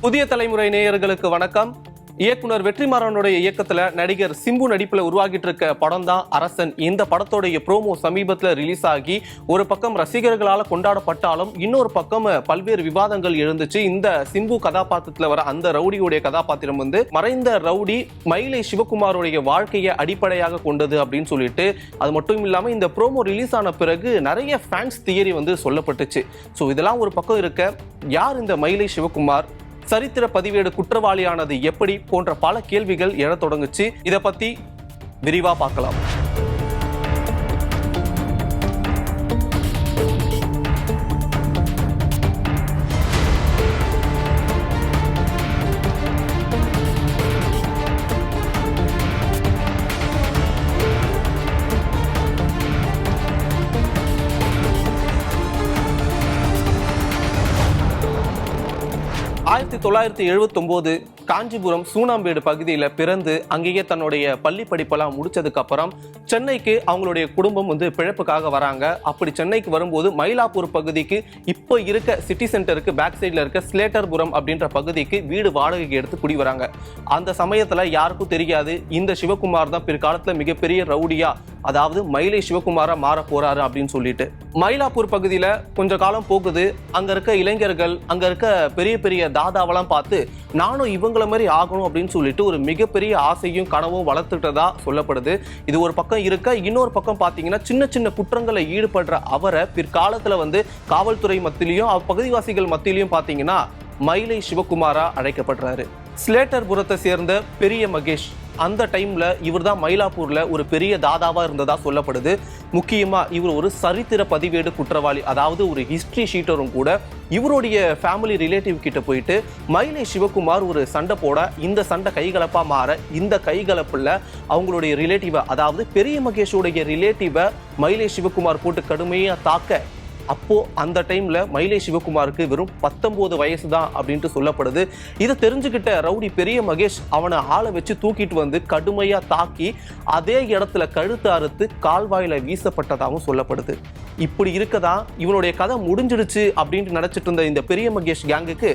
புதிய தலைமுறை நேயர்களுக்கு வணக்கம். இயக்குனர் வெற்றிமாறனுடைய இயக்கத்துல நடிகர் சிம்பு நடிப்புல உருவாகிட்டு இருக்க படம் தான் அரசன். இந்த படத்தோடைய ப்ரோமோ சமீபத்துல ரிலீஸ் ஆகி ஒரு பக்கம் ரசிகர்களால கொண்டாடப்பட்டாலும் இன்னொரு பக்கம் பல்வேறு விவாதங்கள் எழுந்துச்சு. இந்த சிம்பு கதாபாத்திரத்துல வர அந்த ரவுடியுடைய கதாபாத்திரம் மறைந்த ரவுடி மயிலை சிவகுமாரோடைய வாழ்க்கையை அடிப்படையாக கொண்டது அப்படின்னு சொல்லிட்டு, அது மட்டும் இல்லாம இந்த ப்ரோமோ ரிலீஸ் ஆன பிறகு நிறைய ஃபேன்ஸ் தியரி சொல்லப்பட்டுச்சு. ஸோ இதெல்லாம் ஒரு பக்கம் இருக்க, யார் இந்த மயிலை சிவகுமார், சரித்திர பதிவேடு குற்றவாளியானது எப்படி போன்ற பல கேள்விகள் எழத் தொடங்குச்சு. இதை பத்தி விரிவா பார்க்கலாம். 1979 காஞ்சிபுரம் சூனாம்பேடு பகுதியில் பிறந்து அங்கேயே தன்னுடைய பள்ளி படிப்பெல்லாம் முடிச்சதுக்கு அப்புறம் சென்னைக்கு அவங்களுடைய குடும்பம் பிழைப்புக்காக வராங்க. அப்படி சென்னைக்கு வரும்போது மயிலாப்பூர் பகுதிக்கு இப்போ இருக்க சிட்டி சென்டருக்கு பேக் சைட்ல இருக்க ஸ்லேட்டர்புரம் அப்படின்ற பகுதிக்கு வீடு வாடகைக்கு எடுத்து குடி வராங்க. அந்த சமயத்துல யாருக்கும் தெரியாது இந்த சிவகுமார் தான் பிற்காலத்துல மிகப்பெரிய ரவுடியா, அதாவது மயிலை சிவகுமாரா மாற போறாரு அப்படின்னு சொல்லிட்டு. மயிலாப்பூர் பகுதியில கொஞ்ச காலம் போகுது. அங்க இருக்க இளைஞர்கள், அங்க இருக்க பெரிய பெரிய தாதாவெல்லாம் பார்த்து நானும் இவங்கள மாதிரி ஆகணும் அப்படின்னு சொல்லிட்டு ஒரு மிகப்பெரிய ஆசையும் கனவும் வளர்த்துட்டதா சொல்லப்படுது. இது ஒரு பக்கம் இருக்க, இன்னொரு பக்கம் பாத்தீங்கன்னா சின்ன சின்ன குற்றங்களை ஈடுபடுற அவரை பிற்காலத்துல காவல்துறை மத்தியிலையும் பகுதிவாசிகள் மத்தியிலையும் பாத்தீங்கன்னா மயிலை சிவகுமாரா அழைக்கப்படுறாரு. ஸ்லேட்டர்புரத்தை சேர்ந்த பெரிய மகேஷ், அந்த டைம்ல இவர் தான் மயிலாப்பூர்ல ஒரு பெரிய தாதாவா இருந்ததா சொல்லப்படுது. முக்கியமா இவர் ஒரு சரித்திர பதிவேடு குற்றவாளி, அதாவது ஒரு ஹிஸ்டரி ஷீட்டரும் கூட. இவருடைய ஃபேமிலி ரிலேட்டிவ் கிட்ட போயிட்டு மயிலை சிவகுமார் ஒரு சண்டை போட, இந்த சண்டை கைகலப்பா மாற, இந்த கைகலப்புல அவங்களுடைய ரிலேட்டிவ, அதாவது பெரிய மகேஷோடைய ரிலேட்டிவ மயிலை சிவகுமார் போட்டு கடுமையா தாக்க, அப்போ அந்த டைம்ல மயிலை சிவகுமாருக்கு வெறும் 19 வயசு தான் அப்படின்ட்டு சொல்லப்படுது. இதை தெரிஞ்சுக்கிட்ட ரவுடி பெரிய மகேஷ் அவனை ஆளை வச்சு தூக்கிட்டு கடுமையா தாக்கி அதே இடத்துல கழுத்து அறுத்து கால்வாயில வீசப்பட்டதாகவும் சொல்லப்படுது. இப்படி இருக்கதான் இவனுடைய கதை முடிஞ்சிடுச்சு அப்படின்ட்டு நினைச்சிட்டு இருந்த இந்த பெரிய மகேஷ் கேங்குக்கு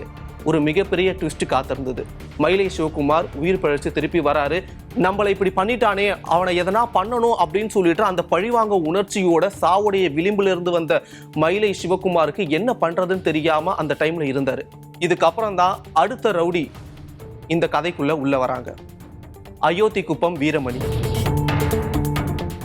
ஒரு மிகப்பெரிய ட்விஸ்ட் காத்திருந்தது. மயிலை சிவகுமார் உயிர் பிழைச்சு திருப்பி வராரு. நம்மளை இப்படி பண்ணிட்டானே, அவனை எதனா பண்ணணும் அப்படின்னு சொல்லிட்டு அந்த பழிவாங்க உணர்ச்சியோட சாவுடைய விளிம்புல இருந்து வந்த மயிலை சிவகுமாருக்கு என்ன பண்றதுன்னு தெரியாம அந்த டைம்ல இருந்தாரு. இதுக்கப்புறம் தான் அடுத்த ரவுடி இந்த கதைக்குள்ள உள்ள வராங்க. அயோத்தி குப்பம் வீரமணி.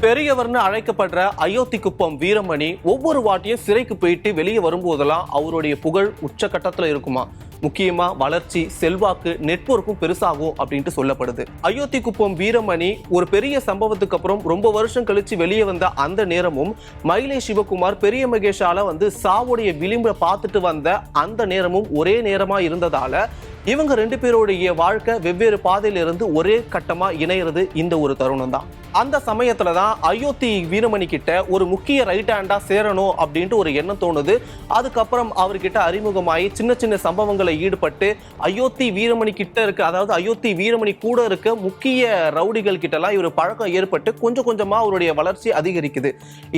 பெரியவர்னு அழைக்கப்படுற அயோத்தி குப்பம் வீரமணி ஒவ்வொரு வாட்டியும் சிறைக்கு போயிட்டு வெளியே வரும்போதெல்லாம் அவருடைய புகழ் உச்சகட்டத்துல இருக்குமா. முக்கியமா வளர்ச்சி, செல்வாக்கு, நெட்வொர்க்கும் பெருசாகும் அப்படின்ட்டு சொல்லப்படுது. அயோத்தி குப்பம் வீரமணி ஒரு பெரிய சம்பவத்துக்கு அப்புறம் ரொம்ப வருஷம் கழிச்சு வெளியே வந்த அந்த நேரமும், மயிலை சிவகுமார் பெரிய மகேஷால சாவுடைய விளிம்பை பார்த்துட்டு வந்த அந்த நேரமும் ஒரே நேரமா இருந்ததால இவங்க ரெண்டு பேருடைய வாழ்க்கை வெவ்வேறு பாதையிலிருந்து ஒரே கட்டமா இணையிறது இந்த ஒரு தருணம் தான். அந்த சமயத்துல தான் அயோத்தி வீரமணி கிட்ட ஒரு முக்கிய ரைட் ஹேண்டா சேரணும் அப்படின்ட்டு ஒரு எண்ணம் தோணுது. அதுக்கப்புறம் அவர்கிட்ட அறிமுகமாயி சின்ன சின்ன சம்பவங்களை ஈடுபட்டு அயோத்தி வீரமணி கிட்ட இருக்க, அதாவது அயோத்தி வீரமணி கூட இருக்க முக்கிய ரவுடிகள் கிட்ட எல்லாம் இவர் பழக்கம் ஏற்பட்டு கொஞ்சம் கொஞ்சமா அவருடைய வளர்ச்சி அதிகரிக்குது.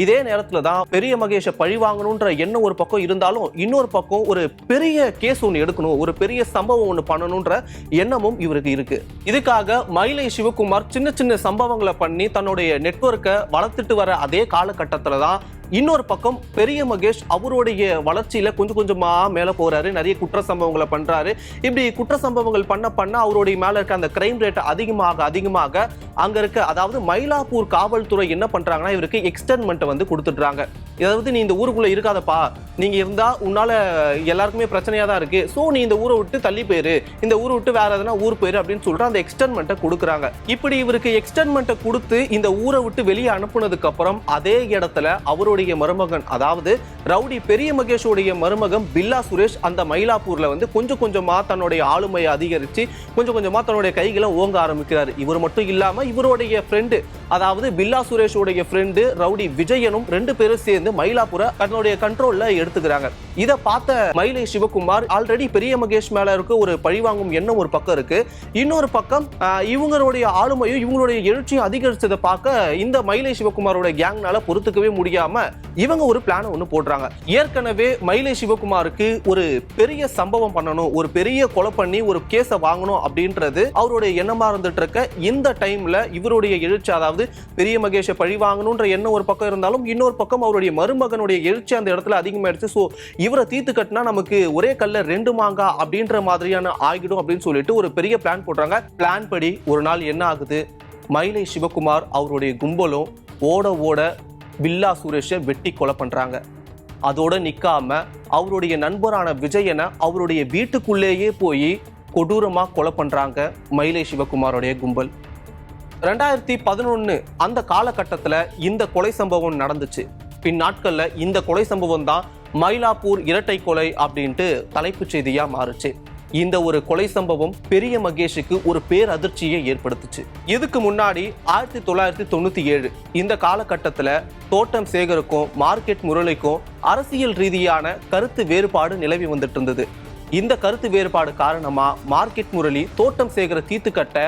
இதே நேரத்துல தான் பெரிய மகேஷை பழி வாங்கணும்ன்ற எண்ணம் ஒரு பக்கம் இருந்தாலும், இன்னொரு பக்கம் ஒரு பெரிய கேஸ் ஒன்று எடுக்கணும், ஒரு பெரிய சம்பவம் ஒன்று பண்ணணும்ன்ற எண்ணமும் இவருக்கு இருக்கு. இதுக்காக மயிலை சிவகுமார் சின்ன சின்ன சம்பவங்களை பண்ணி தன்னுடைய நெட்வொர்க்கை வளர்த்துட்டு வர அதே காலகட்டத்துல தான் இன்னொரு பக்கம் பெரிய மகேஷ் அவருடைய வளர்ச்சியில கொஞ்சம் கொஞ்சமா மேல போறாரு. நிறைய குற்ற சம்பவங்களை பண்றாரு. இப்படி குற்ற சம்பவங்கள் பண்ண அவருடைய மேல இருக்க அந்த கிரைம் ரேட் அதிகமாக அங்க இருக்க, அதாவது மயிலாப்பூர் காவல்துறை என்ன பண்றாங்கன்னா இவருக்கு எக்ஸ்டர்ன்மெண்ட் கொடுத்துடுறாங்க. அதாவது நீ இந்த ஊருக்குள்ள இருக்காதப்பா, நீங்க இருந்தா உன்னால எல்லாருக்குமே பிரச்சனையா தான் இருக்கு, சோ நீ இந்த ஊரை விட்டு தள்ளி போயிரு, இந்த ஊரை விட்டு வேற எதனா ஊர் போயிரு அப்படின்னு சொல்லிட்டு அந்த எக்ஸ்டர்ன்மெண்ட்டை கொடுக்குறாங்க. இப்படி இவருக்கு எக்ஸ்டர்ன்மெண்ட்டை கொடுத்து இந்த ஊரை விட்டு வெளியே அனுப்புனதுக்கு அப்புறம் அதே இடத்துல அவருடைய மருமகன், அதாவது ரவுடி பெரிய மகேஷோடைய மருமகன் பில்லா சுரேஷ் அந்த மயிலாப்பூர்ல கொஞ்சம் கொஞ்சமா தன்னுடைய ஆளுமையை அதிகரிச்சு கொஞ்சம் கொஞ்சமா தன்னுடைய கைகளை ஓங்க ஆரம்பிக்கிறாரு. இவர் மட்டும் இல்லாம இவருடைய ஃப்ரெண்டு, அதாவது பில்லா சுரேஷோடைய ஃப்ரெண்டு ரவுடி விஜயனும் ரெண்டு பேரும் சேர்ந்து மயிலாப்பூரை தன்னுடைய கண்ட்ரோல்ல எடுத்துக்கிறாங்க. இதை பார்த்த மயிலை சிவகுமார் ஆல்ரெடி பெரிய மகேஷ் மேல இருக்க ஒரு பழிவாங்கும் எண்ணம் ஒரு பக்கம் இருக்கு. இன்னொரு பக்கம் இவங்களுடைய ஆளுமையும் இவங்களுடைய எழுச்சியும் அதிகரிச்சதை பார்க்க இந்த மயிலை சிவகுமாரோட கேங்னால பொறுத்துக்கவே முடியாம இவங்க ஒரு பிளான் ஒண்ணு போடுறாங்க. ஏற்கனவே மயிலை சிவகுமாருக்கு ஒரு பெரிய சம்பவம் பண்ணணும், ஒரு பெரிய கொலை பண்ணி ஒரு கேஸ வாங்கணும் அப்படின்றது அவருடைய எண்ணமா இருந்துட்டு இருக்க இந்த டைம்ல இவருடைய எழுச்சி, அதாவது பெரிய மகேஷை பழி வாங்கணும்ன்ற எண்ணம் ஒரு பக்கம் இருந்தாலும் இன்னொரு பக்கம் அவருடைய மருமகனுடைய எழுச்சி அந்த இடத்துல அதிகமாயிடுச்சு. சோ இவரை தீர்த்து கட்டினா நமக்கு ஒரே கல்ல ரெண்டு மாங்கா அப்படின்ற மாதிரியான ஆகிடும் அப்படின்னு சொல்லிட்டு ஒரு பெரிய பிளான் போடுறாங்க. பிளான் படி ஒரு நாள் என்ன ஆகுது, மயிலை சிவகுமார் அவருடைய கும்பலும் ஓட ஓட பில்லா சுரேஷை வெட்டி கொலை பண்றாங்க. அதோட நிக்காம அவருடைய நண்பரான விஜயனை அவருடைய வீட்டுக்குள்ளேயே போய் கொடூரமா கொலை பண்றாங்க மயிலை சிவகுமாரோடைய கும்பல். 2011 அந்த காலகட்டத்துல இந்த கொலை சம்பவம் நடந்துச்சு. பின் நாட்கள்ல இந்த கொலை சம்பவம் தான் மயிலாப்பூர் இரட்டை கொலை அப்படின்ட்டு தலைப்புச் செய்தியா மாறுச்சு. இந்த ஒரு கொலை சம்பவம் பெரிய மகேஷுக்கு ஒரு பேரதிர்ச்சியை ஏற்படுத்துச்சு. இதுக்கு முன்னாடி 1997 இந்த காலகட்டத்துல தோட்டம் சேகருக்கும் மார்க்கெட் முரளிக்கும் அரசியல் ரீதியான கருத்து வேறுபாடு நிலவி வந்துட்டு இருந்தது. இந்த கருத்து வேறுபாடு காரணமா மார்க்கெட் முரளி தோட்டம் சேகர தீர்த்து கட்ட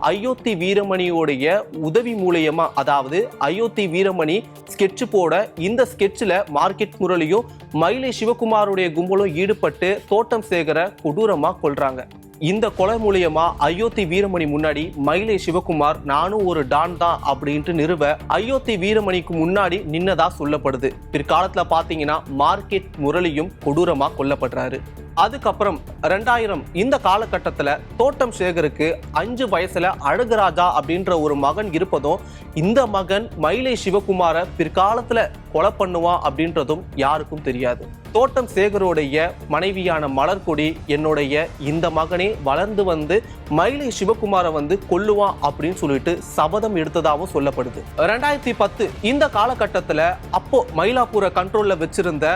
அயோத்தி வீரமணியோடைய உதவி மூலியமா, அதாவது அயோத்தி வீரமணி ஸ்கெட்ச் போட இந்த ஸ்கெட்ச்ல மார்க்கெட் முரளியும் மயிலை சிவகுமாருடைய கும்பலும் ஈடுபட்டு தோட்டம் சேகர கொடூரமா கொல்றாங்க. இந்த கொலை மூலியமா அயோத்தி வீரமணி முன்னாடி மயிலை சிவகுமார் நானும் ஒரு டான் தான் அப்படின்ட்டு நிறுவ அயோத்தி வீரமணிக்கு முன்னாடி நின்னதா சொல்லப்படுது. பிற்காலத்துல பாத்தீங்கன்னா மார்க்கெட் முரளியும் கொடூரமா கொல்லப்படுறாரு. அதுக்கப்புறம் 2000 இந்த காலகட்டத்துல தோட்டம் சேகருக்கு 5 வயசுல அழகுராஜா அப்படின்ற ஒரு மகன் இருப்பதும் இந்த மகன் மயிலை சிவகுமார பிற்காலத்துல கொலை பண்ணுவான் அப்படின்றதும் யாருக்கும் தெரியாது. தோட்டம் சேகருடைய மனைவியான மலர்கொடி என்னுடைய இந்த மகனே வளர்ந்து வந்து மயிலை சிவகுமாரை வந்து கொல்லுவான் அப்படின்னு சொல்லிட்டு சபதம் எடுத்ததாகவும் சொல்லப்படுது. 2010 இந்த காலகட்டத்துல அப்போ மயிலாப்பூரை கண்ட்ரோல்ல வச்சிருந்த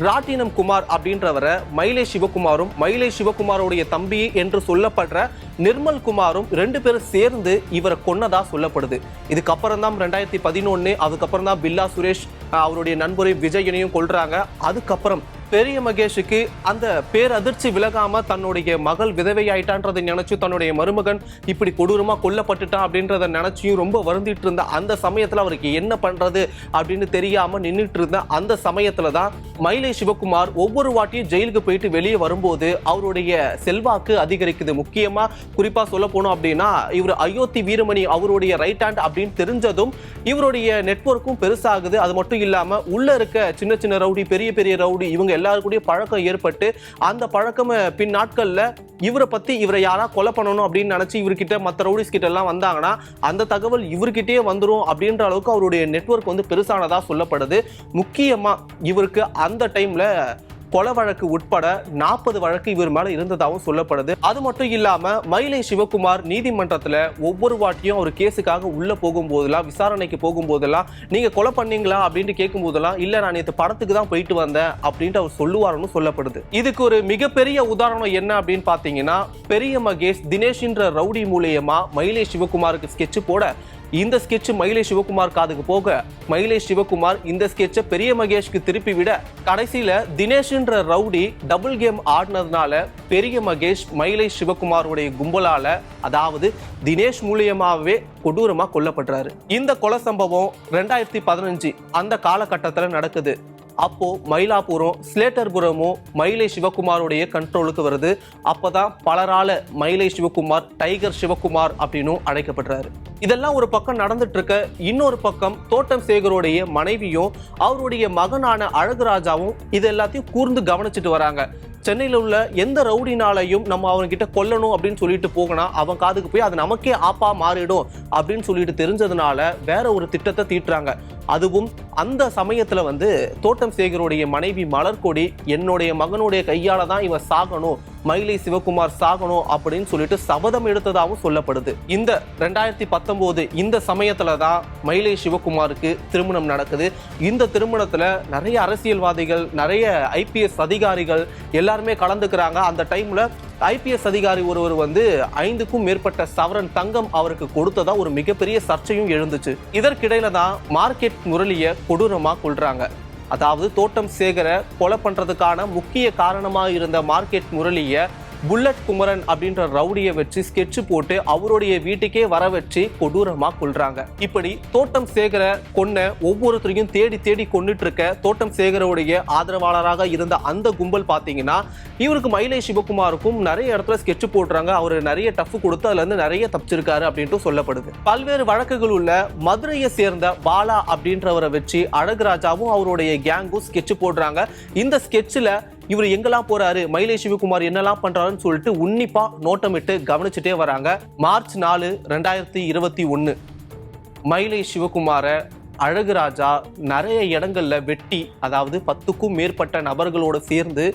ராட்டினம் குமார் அப்படின்றவரை மயிலை சிவகுமாரும் மயிலை சிவகுமாரோடைய தம்பி என்று சொல்லப்படுற நிர்மல் குமாரும் 2 பேரும் சேர்ந்து இவரை கொன்னதா சொல்லப்படுது. இதுக்கப்புறம் தான் 2011 அதுக்கப்புறம் தான் பில்லா சுரேஷ் அவருடைய நண்பரை விஜயனையும் கொல்றாங்க. அதுக்கப்புறம் பெரிய மகேஷுக்கு அந்த பேரதிர்ச்சி விலகாம தன்னுடைய மகள் விதவை ஆயிட்டான்றதை நினைச்சு தன்னுடைய மருமகன் இப்படி கொடூரமா கொல்லப்பட்டுட்டான் அப்படின்றத நினைச்சியும் ரொம்ப வருந்திட்டு இருந்த அந்த சமயத்துல அவருக்கு என்ன பண்றது அப்படின்னு தெரியாம நின்றுட்டு இருந்த அந்த சமயத்துல தான் மயிலை சிவகுமார் ஒவ்வொரு வாட்டியும் ஜெயிலுக்கு போயிட்டு வெளியே வரும்போது அவருடைய செல்வாக்கு அதிகரிக்குது. முக்கியமா குறிப்பா சொல்ல போனோம் அப்படின்னா இவர் அயோத்தி வீரமணி அவருடைய ரைட் ஹேண்ட் அப்படின்னு தெரிஞ்சதும் இவருடைய நெட்வொர்க்கும் பெருசாகுது. அது மட்டும் இல்லாம உள்ள இருக்க சின்ன சின்ன ரவுடி பெரிய பெரிய ரவுடி இவங்க எல்லாருக்கூடிய பழக்கம் ஏற்பட்டு அந்த பழக்கம் பின் நாட்கள்ல இவரை யாரா கொலை பண்ணணும் அப்படின்னு நினைச்சு இவர்கிட்ட மற்ற ரவுடிஸ் கிட்ட எல்லாம் வந்தாங்கன்னா அந்த தகவல் இவர்கிட்டயே வந்துரும் அப்படின்ற அளவுக்கு அவருடைய நெட்வொர்க் வந்து பெருசானதா சொல்லப்படுது. முக்கியமா இவருக்கு அந்த டைம்ல கொலை வழக்கு உட்பட 40 வழக்கு இவர் மேல இருந்ததாகவும் சொல்லப்படுது. அது மட்டும் இல்லாம மயிலை சிவகுமார் நீதிமன்றத்துல ஒவ்வொரு வாட்டியும் ஒரு கேஸுக்காக உள்ள போகும்போதெல்லாம் விசாரணைக்கு போகும்போதெல்லாம் நீங்க கொலை பண்ணீங்களா அப்படின்னு கேட்கும் போதெல்லாம் இல்ல நான் நேற்று படத்துக்கு தான் போயிட்டு வந்தேன் அப்படின்ட்டு அவர் சொல்லுவாருன்னு சொல்லப்படுது. இதுக்கு ஒரு மிகப்பெரிய உதாரணம் என்ன அப்படின்னு பாத்தீங்கன்னா பெரிய மகேஷ் தினேஷ்ன்ற ரவுடி மூலியமா மயிலை சிவகுமாருக்கு ஸ்கெட்ச் போட இந்த ஸ்கெட்ச் மயிலை சிவகுமார் காதுக்கு போக மயிலை சிவகுமார் இந்த ஸ்கெட்சை பெரிய மகேஷ்க்கு திருப்பி விட கடைசியில தினேஷ்ன்ற ரவுடி டபுள் கேம் ஆடினதுனால பெரிய மகேஷ் மயிலை சிவகுமாருடைய கும்பலால அதாவது தினேஷ் மூலியமாவே கொடூரமா கொல்லப்படுறாரு. இந்த கொலை சம்பவம் 2015 அந்த காலகட்டத்தில் நடக்குது. அப்போ மயிலாப்பூரும் ஸ்லேட்டர்புரமும் மயிலை சிவகுமாருடைய கண்ட்ரோலுக்கு வருது. அப்பதான் பலரால மயிலை சிவகுமார் டைகர் சிவகுமார் அப்படின்னு அழைக்கப்படுறாரு. இதெல்லாம் ஒரு பக்கம் நடந்துட்டு இருக்க, இன்னொரு பக்கம் தோட்டம் சேகருடைய மனைவியும் அவருடைய மகனான அழகுராஜாவும் இது எல்லாத்தையும் கூர்ந்து கவனிச்சுட்டு வராங்க. சென்னையில் உள்ள எந்த ரவுடினாலையும் நம்ம அவன்கிட்ட கொல்லணும் அப்படின்னு சொல்லிட்டு போகனா அவன் காதுக்கு போய் அது நமக்கே ஆப்பா மாறிடும் அப்படின்னு சொல்லிட்டு தெரிஞ்சதுனால வேற ஒரு திட்டத்தை தீட்டுறாங்க. அதுவும் அந்த சமயத்துல வந்து தோட்டம் சேகருடைய மனைவி மலர்கொடி என்னுடைய மகனுடைய கையால தான் இவன் சாகணும், மயிலை சிவகுமார் சாகணும் அப்படின்னு சொல்லிட்டு சபதம் எடுத்ததாகவும் சொல்லப்படுது. இந்த 2019 இந்த சமயத்துல தான் மயிலை சிவகுமாருக்கு திருமணம் நடக்குது. இந்த திருமணத்துல நிறைய அரசியல்வாதிகள் நிறைய IPS அதிகாரிகள் எல்லாருமே கலந்துக்கிறாங்க. அந்த டைம்ல IPS அதிகாரி ஒருவர் வந்து 5க்கும் மேற்பட்ட சவரன் தங்கம் அவருக்கு கொடுத்ததா ஒரு மிகப்பெரிய சர்ச்சையும் எழுந்துச்சு. இதற்கிடையில தான் மார்க்கெட் முரளிய கொடூரமா கொல்றாங்க. அதாவது தோட்டம் சேகர கொலை பண்றதுக்கான முக்கிய காரணமா இருந்த மார்க்கெட் முரளிய புல்லட் குமரன் அப்படின்ற ரவுடியை வச்சு ஸ்கெட்ச் போட்டு அவருடைய வீட்டுக்கே வர வச்சு கொடூரமா கொல்றாங்க. இப்படி தோட்டம் சேகர கொன்ன ஒவ்வொருத்தரையும் தேடி தேடி கொண்டுட்டு இருக்க தோட்டம் சேகரோடைய ஆதரவாளராக இருந்த அந்த கும்பல் பாத்தீங்கன்னா இவருக்கு மயிலை சிவகுமாருக்கும் நிறைய இடத்துல ஸ்கெட்ச் போடுறாங்க. அவரு நிறைய டஃப் கொடுத்து அதுல இருந்து நிறைய தப்பிச்சிருக்காரு அப்படின்ட்டு சொல்லப்படுது. பல்வேறு வழக்குகள் உள்ள மதுரையை சேர்ந்த பாலா அப்படின்றவரை வச்சு அழகுராஜாவும் அவருடைய கேங்கும் ஸ்கெட்ச் போடுறாங்க. இந்த ஸ்கெட்ச்ல இவர் எங்கெல்லாம் போறாரு, மயிலை சிவகுமார் என்னெல்லாம் பண்றாருன்னு சொல்லிட்டு உன்னிப்பா நோட்டமிட்டு கவனிச்சுட்டே வராங்க. மார்ச் 4, 2021 மயிலை சிவகுமார அழகுராஜா நிறைய இடங்கள்ல வெட்டி, அதாவது 10க்கும் மேற்பட்ட நபர்களோட சேர்ந்து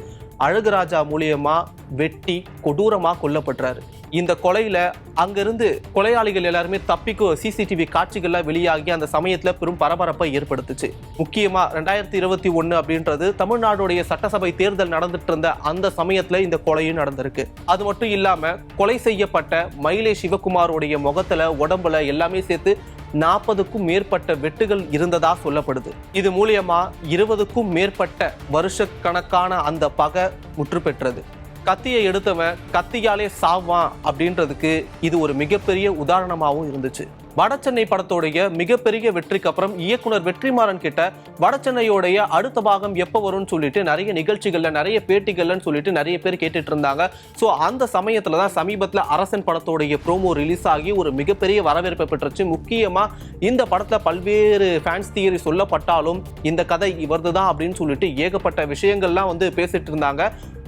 அழகுராஜா மூலியமா வெட்டி கொடூரமா கொல்லப்படுறாரு. இந்த கொலையில அங்கிருந்து கொலையாளிகள் எல்லாருமே தப்பிக்கும் சிசிடிவி காட்சிகள்லாம் வெளியாகி அந்த சமயத்துல பெரும் பரபரப்பை ஏற்படுத்துச்சு. முக்கியமா 2021 அப்படின்றது தமிழ்நாடுடைய சட்டசபை தேர்தல் நடந்துட்டு இருந்த அந்த சமயத்துல இந்த கொலையும் நடந்திருக்கு. அது மட்டும் இல்லாம கொலை செய்யப்பட்ட மயிலை சிவகுமாரோடைய முகத்துல உடம்புல எல்லாமே சேர்த்து 40க்கும் மேற்பட்ட வெட்டுகள் இருந்ததா சொல்லப்படுது. இது மூலியமா 20க்கும் மேற்பட்ட வருஷக்கணக்கான அந்த பகை முற்று பெற்றது. கத்தியை எடுத்தவன் கத்தியாலே சாவான் அப்படின்றதுக்கு இது ஒரு மிகப்பெரிய உதாரணமாகவும் இருந்துச்சு. வடசென்னை படத்தோடைய மிகப்பெரிய வெற்றிக்கு அப்புறம் இயக்குனர் வெற்றிமாறன் கிட்ட வடசென்னையோடைய அடுத்த பாகம் எப்போ வரும்னு சொல்லிட்டு நிறைய நிகழ்ச்சிகள்ல நிறைய பேட்டிகள்னு சொல்லிட்டு நிறைய பேர் கேட்டுட்டு இருந்தாங்க. ஸோ அந்த சமயத்துல தான் சமீபத்தில் அரசன் படத்தோடைய ப்ரோமோ ரிலீஸ் ஆகி ஒரு மிகப்பெரிய வரவேற்பை பெற்றுச்சு. முக்கியமா இந்த படத்துல பல்வேறு ஃபேன்ஸ் தியரி சொல்லப்பட்டாலும் இந்த கதை இவரது தான் அப்படின்னு சொல்லிட்டு ஏகப்பட்ட விஷயங்கள்லாம் பேசிட்டு இருந்தாங்க.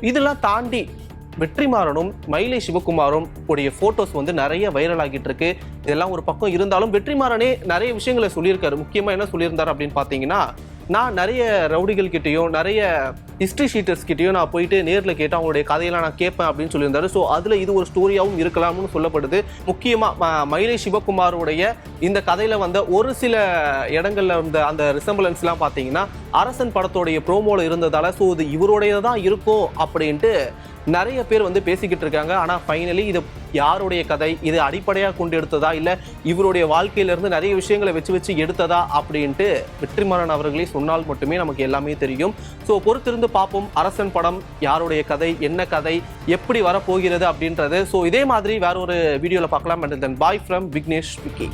இதெல்லாம் தாண்டி வெற்றிமாறனும் மயிலை சிவகுமாரும் உடைய போட்டோஸ் நிறைய வைரல் ஆகிட்டு இருக்கு. இதெல்லாம் ஒரு பக்கம் இருந்தாலும் வெற்றிமாறனே நிறைய விஷயங்களை சொல்லியிருக்காரு. முக்கியமா என்ன சொல்லியிருந்தாரு அப்படின்னு பாத்தீங்கன்னா, நான் நிறைய ரவுடிகள் கிட்டையும் நிறைய ஹிஸ்ட்ரி ஷீட்டர்ஸ் கிட்டையும் நான் போயிட்டு நேரில் கேட்டு அவங்களுடைய கதையெல்லாம் நான் கேட்பேன் அப்படின்னு சொல்லியிருந்தாரு. ஸோ அதில் இது ஒரு ஸ்டோரியாகவும் இருக்கலாம்னு சொல்லப்படுது. முக்கியமாக மயிலை சிவகுமாருடைய இந்த கதையில் ஒரு சில இடங்களில் இருந்த அந்த ரிசம்பிளன்ஸ்லாம் பார்த்தீங்கன்னா அரசன் படத்தோடைய ப்ரோமோவில் இருந்ததால் ஸோ இது இவருடைய தான் இருக்கும் அப்படின்ட்டு நிறைய பேர் பேசிக்கிட்டு இருக்காங்க. ஆனால் ஃபைனலி இது யாருடைய கதை, இது அடிப்படையாக கொண்டு எடுத்ததா இல்லை இவருடைய வாழ்க்கையிலிருந்து நிறைய விஷயங்களை வச்சு எடுத்ததா அப்படின்ட்டு வெற்றிமாறன் அவர்களே சொன்னால் மட்டுமே நமக்கு எல்லாமே தெரியும். ஸோ பொறுத்திருந்து பார்ப்போம் அரசன் படம் யாருடைய கதை, என்ன கதை, எப்படி வரப்போகிறது அப்படின்றது. ஸோ இதே மாதிரி வேற ஒரு வீடியோவில் பார்க்கலாம். Bye from Vignesh Vicky.